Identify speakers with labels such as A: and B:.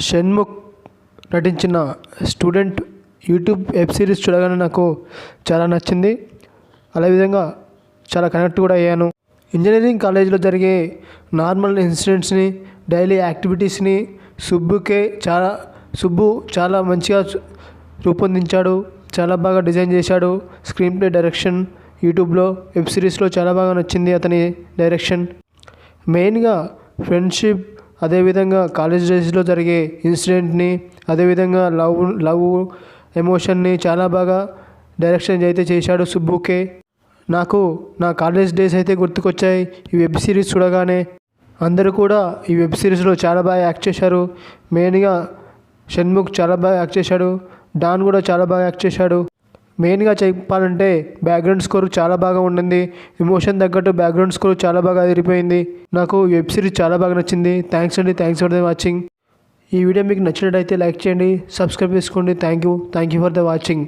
A: షణ్ముఖ్ నటించిన student YouTube web series చూడగానే నాకు చాలా నచ్చింది. అదేవిధంగా చాలా కనెక్ట్ కూడా అయ్యాను. ఇంజనీరింగ్ కాలేజీలో జరిగే నార్మల్ ఇన్సిడెంట్స్ని, డైలీ యాక్టివిటీస్ని సుబ్బు చాలా మంచిగా రూపొందించాడు. చాలా బాగా డిజైన్ చేశాడు. స్క్రీన్ ప్లే, డైరెక్షన్ యూట్యూబ్లో వెబ్ సిరీస్లో చాలా బాగా నచ్చింది అతని డైరెక్షన్. మెయిన్గా ఫ్రెండ్షిప్, అదేవిధంగా కాలేజ్ డేస్లో జరిగే ఇన్సిడెంట్ని, అదేవిధంగా లవ్ ఎమోషన్ని చాలా బాగా డైరెక్షన్ అయితే చేశాడు సుబ్బుకే. నాకు నా కాలేజ్ డేస్ అయితే గుర్తుకొచ్చాయి ఈ వెబ్ సిరీస్ చూడగానే. అందరూ కూడా ఈ వెబ్ సిరీస్లో చాలా బాగా యాక్ట్ చేశారు. మెయిన్గా షణ్ముఖ్ చాలా బాగా యాక్ట్ చేశాడు. డాన్ కూడా చాలా బాగా యాక్ట్ చేశాడు. మెయిన్గా చెప్పాలంటే బ్యాక్గ్రౌండ్ స్కోర్ చాలా బాగా ఉండింది. ఎమోషన్ తగ్గట్టు బ్యాక్గ్రౌండ్ స్కోర్ చాలా బాగా అదిరిపోయింది. నాకు వెబ్ సిరీస్ చాలా బాగా నచ్చింది. Thanks for the watching. ఈ వీడియో మీకు నచ్చినట్టయితే లైక్ చేయండి, సబ్స్క్రైబ్ చేసుకోండి. Thank you for the watching.